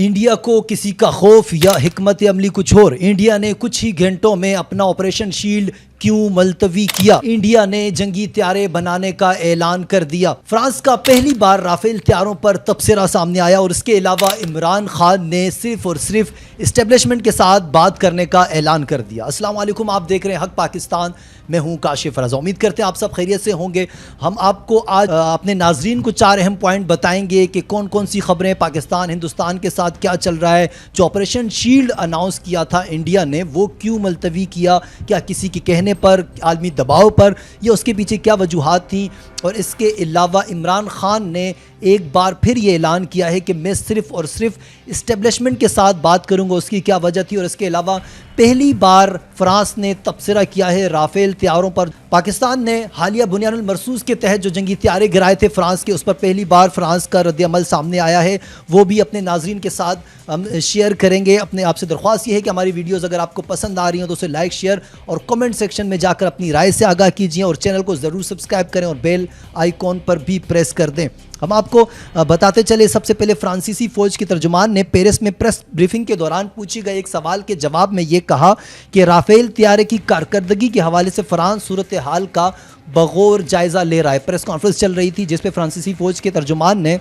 India को किसी का खौफ या हिकमत अमली कुछ और। इंडिया ने कुछ ही घंटों में अपना ऑपरेशन शील्ड क्यों मुलतवी किया? इंडिया ने जंगी त्यारे बनाने का ऐलान कर दिया। फ्रांस का पहली बार राफेल त्यारों पर तबसरा सामने आया और इसके अलावा इमरान खान ने सिर्फ और सिर्फ इस्टेब्लिशमेंट के साथ बात करने का ऐलान कर दिया। अस्सलाम वालेकुम, आप देख रहे हैं हक पाकिस्तान, मैं हूं काशिफ रज़ा। उम्मीद करते हैं आप सब खैरियत से होंगे। हम आपको आज अपने नाजरीन को 4 अहम पॉइंट बताएंगे कि कौन कौन सी खबरें पाकिस्तान हिंदुस्तान के साथ क्या चल रहा है। जो ऑपरेशन शील्ड अनाउंस किया था इंडिया ने, वो क्यों मुलतवी किया? क्या किसी के कहने पर, आलमी दबाव पर, या उसके पीछे क्या वजूहात थी? और इसके अलावा इमरान खान ने एक बार फिर ये ऐलान किया है कि मैं सिर्फ और सिर्फ इस्टेब्लिशमेंट के साथ बात करूंगा, उसकी क्या वजह थी? और इसके अलावा पहली बार फ्रांस ने तबसरा किया है राफेल त्यारों पर। पाकिस्तान ने हालिया बुनियानुल मरसूस के तहत जो जंगी त्यारे गिराए थे फ्रांस के, उस पर पहली बार फ्रांस का रद्द-ए-अमल सामने आया है। वो भी अपने नाजरीन के साथ हम शेयर करेंगे। अपने आपसे दरख्वास्त ये है कि हमारी वीडियोज़ अगर आपको पसंद आ रही हो तो उसे लाइक, शेयर और कमेंट सेक्शन में जाकर अपनी राय से आगाह कीजिए और चैनल को ज़रूर सब्सक्राइब करें और बेल आइकॉन पर भी प्रेस कर दें। हम आपको बताते चले, सबसे पहले फ्रांसीसी फ़ौज के तर्जुमान ने पेरिस में प्रेस ब्रीफिंग के दौरान पूछे गए एक सवाल के जवाब में ये कहा कि राफेल त्यारे की कारकर्दगी के हवाले से फ्रांस सूरत हाल का बगौर जायज़ा ले रहा है। प्रेस कॉन्फ्रेंस चल रही थी जिस पे फ्रांसीसी फ़ौज के तर्जुमान ने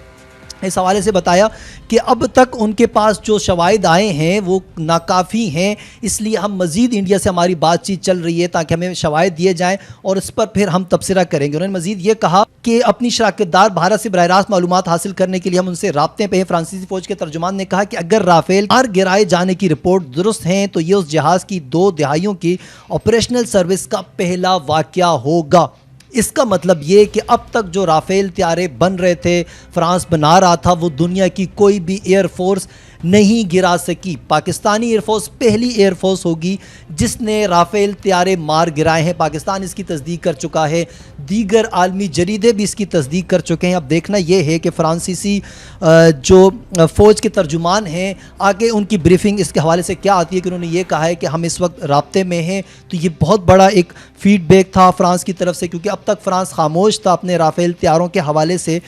इस हवाले से बताया कि अब तक उनके पास जो शवाहिद आए हैं वो नाकाफ़ी हैं, इसलिए हम मज़ीद इंडिया से हमारी बातचीत चल रही है ताकि हमें शवाहिद दिए जाएं और इस पर फिर हम तबसरा करेंगे। उन्होंने मज़ीद ये कहा कि अपनी शराकतदार भारत से बराह रास्त मालूमात हासिल करने के लिए हम उनसे राब्ते पे हैं। फ्रांसीसी फ़ौज के तर्जुमान ने कहा कि अगर राफेल गिराए जाने की रिपोर्ट दुरुस्त हैं तो ये उस जहाज़ की 2 दहाइयों की ऑपरेशनल सर्विस का पहला वाक़या होगा। इसका मतलब ये कि अब तक जो राफेल त्यारे बन रहे थे, फ्रांस बना रहा था, वो दुनिया की कोई भी एयरफोर्स नहीं गिरा सकी। पाकिस्तानी एयरफोर्स पहली एयरफोर्स होगी जिसने राफेल त्यारे मार गिराए हैं। पाकिस्तान इसकी तस्दीक कर चुका है, दीगर आलमी जरीदे भी इसकी तस्दीक कर चुके हैं। अब देखना ये है कि फ्रांसीसी जो फ़ौज के तर्जुमान हैं, आगे उनकी ब्रीफिंग इसके हवाले से क्या आती है कि उन्होंने ये कहा है कि हम इस वक्त राब्ते में हैं। तो ये बहुत बड़ा एक फ़ीडबैक था फ्रांस की तरफ से, क्योंकि अब तक फ्रांस खामोश था अपने राफेल त्यारों के हवाले से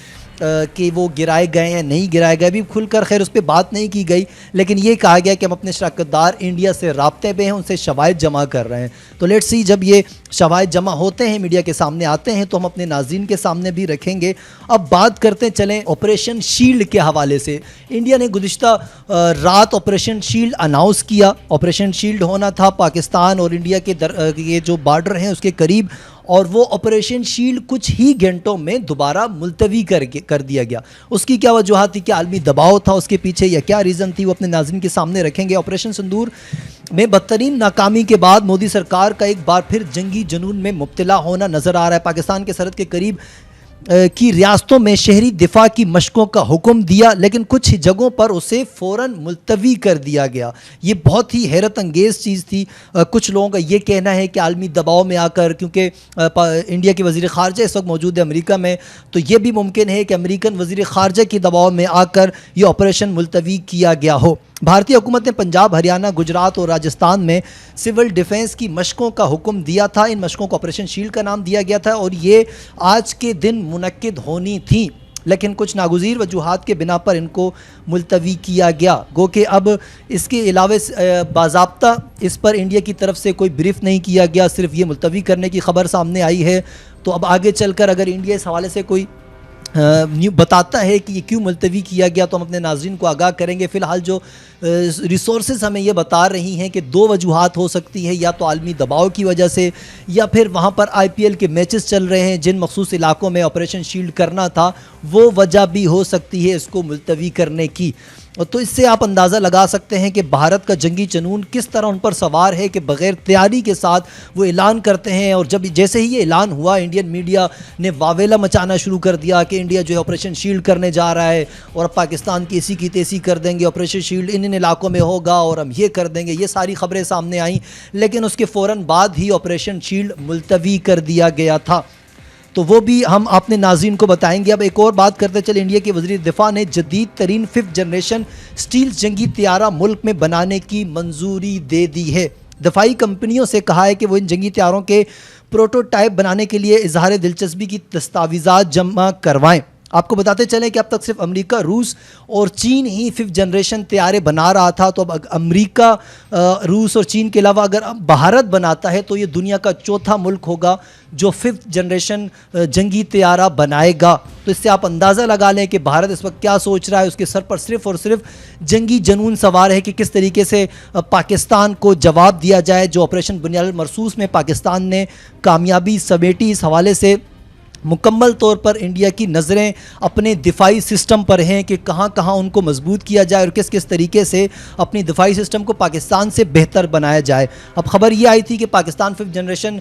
कि वो गिराए गए हैं नहीं गिराए गए। अभी खुलकर खैर उस पर बात नहीं की गई, लेकिन ये कहा गया कि हम अपने शराकतदार इंडिया से राब्ते में हैं, उनसे शवाहिद जमा कर रहे हैं। तो लेट्स सी, जब ये शवाहिद जमा होते हैं, मीडिया के सामने आते हैं, तो हम अपने नाज़रीन के सामने भी रखेंगे। अब बात करते चलें ऑपरेशन शील्ड के हवाले से। इंडिया ने गुज़िश्ता रात ऑपरेशन शील्ड अनाउंस किया। ऑपरेशन शील्ड होना था पाकिस्तान और इंडिया के ये जो बॉर्डर हैं उसके करीब, और वो ऑपरेशन शील्ड कुछ ही घंटों में दोबारा मुलतवी कर दिया गया। उसकी क्या वजूहत थी, क्या आलमी दबाव था उसके पीछे, या क्या रीज़न थी, वो अपने नाज़रीन के सामने रखेंगे। ऑपरेशन सिंदूर में बदतरीन नाकामी के बाद मोदी सरकार का एक बार फिर जंगी जुनून में मुब्तला होना नज़र आ रहा है। पाकिस्तान के सरहद के करीब की रियासतों में शहरी दिफा की मशकों का हुक्म दिया, लेकिन कुछ जगहों पर उसे फ़ौरन मुलतवी कर दिया गया। ये बहुत ही हैरत अंगेज़ चीज़ थी। कुछ लोगों का ये कहना है कि आलमी दबाव में आकर, क्योंकि इंडिया के वज़ीर ख़ारजा इस वक्त मौजूद है अमेरिका में, तो ये भी मुमकिन है कि अमेरिकन वज़ीर ख़ारजा के दबाव में आकर ये ऑपरेशन मुलतवी किया गया हो। भारतीय हुकूमत ने पंजाब, हरियाणा, गुजरात और राजस्थान में सिविल डिफेंस की मशकों का हुक्म दिया था। इन मशकों को ऑपरेशन शील्ड का नाम दिया गया था और ये आज के दिन मुनक्किद होनी थी, लेकिन कुछ नागुज़ीर वजूहात के बिना पर इनको मुलतवी किया गया। गो कि अब इसके अलावा बाज़ाब्ता इस पर इंडिया की तरफ से कोई ब्रीफ नहीं किया गया, सिर्फ ये मुलतवी करने की खबर सामने आई है। तो अब आगे चलकर अगर इंडिया इस हवाले से कोई बताता है कि ये क्यों मुलतवी किया गया तो हम अपने नाज़रीन को आगाह करेंगे। फ़िलहाल जो रिसोर्सेज हमें ये बता रही हैं कि 2 वजूहात हो सकती है, या तो आलमी दबाव की वजह से, या फिर वहाँ पर IPL के मैचेस चल रहे हैं जिन मखसूस इलाकों में ऑपरेशन शील्ड करना था, वो वजह भी हो सकती है इसको मुलतवी करने की। तो इससे आप अंदाज़ा लगा सकते हैं कि भारत का जंगी जुनून किस तरह उन पर सवार है कि बग़ैर तैयारी के साथ वो ऐलान करते हैं। और जब जैसे ही ये ऐलान हुआ, इंडियन मीडिया ने वावेला मचाना शुरू कर दिया कि इंडिया जो है ऑपरेशन शील्ड करने जा रहा है और अब पाकिस्तान की ऐसी की तैसी कर देंगे, ऑपरेशन शील्ड इन इलाकों में होगा और हम ये कर देंगे। ये सारी खबरें सामने आईं, लेकिन उसके फ़ौरन बाद ही ऑपरेशन शील्ड मुलतवी कर दिया गया था। तो वो भी हम अपने नाज़रीन को बताएंगे। अब एक और बात करते चले, इंडिया के वज़ीर दिफा ने जदीद तरीन 5th जनरेशन स्टील जंगी त्यारा मुल्क में बनाने की मंजूरी दे दी है। दफाई कंपनियों से कहा है कि वो इन जंगी त्यारों के प्रोटोटाइप बनाने के लिए इजहार दिलचस्पी की दस्तावेज़ात जमा करवाएं। آپ کو بتاتے چلیں کہ اب تک صرف امریکہ، روس اور چین ہی 5th جنریشن طیارے بنا رہا تھا، تو اب امریکہ، روس اور چین کے علاوہ اگر اب بھارت بناتا ہے تو یہ دنیا کا چوتھا ملک ہوگا جو 5th جنریشن جنگی طیارہ بنائے گا۔ تو اس سے آپ اندازہ لگا لیں کہ بھارت اس وقت کیا سوچ رہا ہے، اس کے سر پر صرف اور صرف جنگی جنون سوار ہے کہ کس طریقے سے پاکستان کو جواب دیا جائے۔ جو آپریشن بنیاد المرصوص میں پاکستان نے کامیابی سمیٹی، اس حوالے سے مکمل طور پر انڈیا کی نظریں اپنے دفاعی سسٹم پر ہیں کہ کہاں کہاں ان کو مضبوط کیا جائے اور کس کس طریقے سے اپنی دفاعی سسٹم کو پاکستان سے بہتر بنایا جائے۔ اب خبر یہ آئی تھی کہ پاکستان 5th جنریشن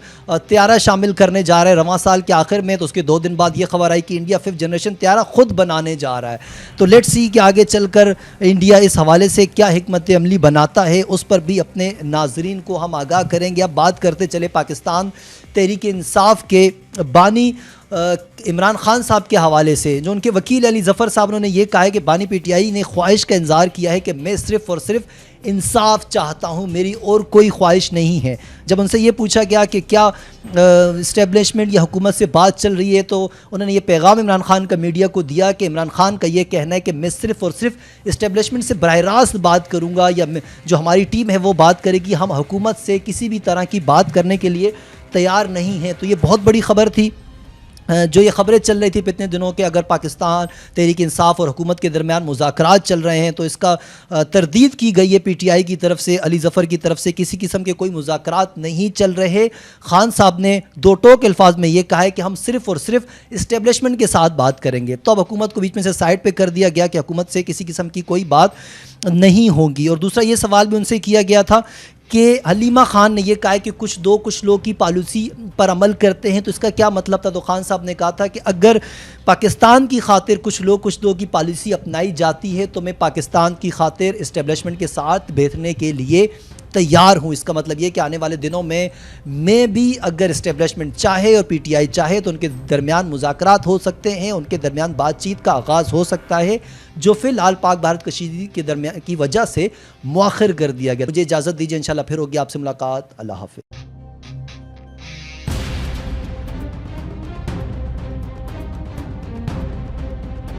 طیارہ شامل کرنے جا رہا ہے رواں سال کے آخر میں، تو اس کے 2 دن بعد یہ خبر آئی کہ انڈیا 5th جنریشن طیارہ خود بنانے جا رہا ہے۔ تو لیٹس سی کہ آگے چل کر انڈیا اس حوالے سے کیا حکمت عملی بناتا ہے، اس پر بھی اپنے ناظرین کو ہم آگاہ کریں گے۔ اب بات کرتے چلے پاکستان تحریک انصاف کے بانی عمران خان صاحب کے حوالے سے، جو ان کے وکیل علی ظفر صاحب نے یہ کہا ہے کہ بانی پی ٹی آئی نے خواہش کا اظہار کیا ہے کہ میں صرف اور صرف انصاف چاہتا ہوں، میری اور کوئی خواہش نہیں ہے۔ جب ان سے یہ پوچھا گیا کہ کیا اسٹیبلشمنٹ یا حکومت سے بات چل رہی ہے، تو انہوں نے یہ پیغام عمران خان کا میڈیا کو دیا کہ عمران خان کا یہ کہنا ہے کہ میں صرف اور صرف اسٹیبلشمنٹ سے براہ راست بات کروں گا، یا جو ہماری ٹیم ہے وہ بات کرے گی، ہم حکومت سے کسی بھی طرح کی بات کرنے کے لیے تیار نہیں ہیں۔ تو یہ بہت بڑی خبر تھی جو یہ خبریں چل رہی تھی پچھلے دنوں کے، اگر پاکستان تحریک انصاف اور حکومت کے درمیان مذاکرات چل رہے ہیں تو اس کا تردید کی گئی ہے پی ٹی آئی کی طرف سے، علی ظفر کی طرف سے کسی قسم کے کوئی مذاکرات نہیں چل رہے۔ خان صاحب نے 2 ٹوک الفاظ میں یہ کہا ہے کہ ہم صرف اور صرف اسٹیبلشمنٹ کے ساتھ بات کریں گے۔ تو اب حکومت کو بیچ میں سے سائڈ پہ کر دیا گیا کہ حکومت سے کسی قسم کی کوئی بات نہیں ہوگی۔ اور دوسرا یہ سوال بھی ان سے کیا گیا تھا کہ حلیمہ خان نے یہ کہا ہے کہ کچھ لوگ کی پالیسی پر عمل کرتے ہیں، تو اس کا کیا مطلب تھا؟ تو خان صاحب نے کہا تھا کہ اگر پاکستان کی خاطر کچھ لوگ کی پالیسی اپنائی جاتی ہے تو میں پاکستان کی خاطر اسٹیبلشمنٹ کے ساتھ بیٹھنے کے لیے تیار ہوں۔ اس کا مطلب یہ کہ آنے والے دنوں میں بھی اگر اسٹیبلشمنٹ چاہے اور پی ٹی آئی چاہے تو ان کے درمیان مذاکرات ہو سکتے ہیں، ان کے درمیان بات چیت کا آغاز ہو سکتا ہے، جو فی الحال پاک بھارت کشیدگی کے درمیان کی وجہ سے مؤخر کر دیا گیا۔ مجھے اجازت دیجیے، انشاءاللہ پھر ہوگی آپ سے ملاقات۔ اللہ حافظ۔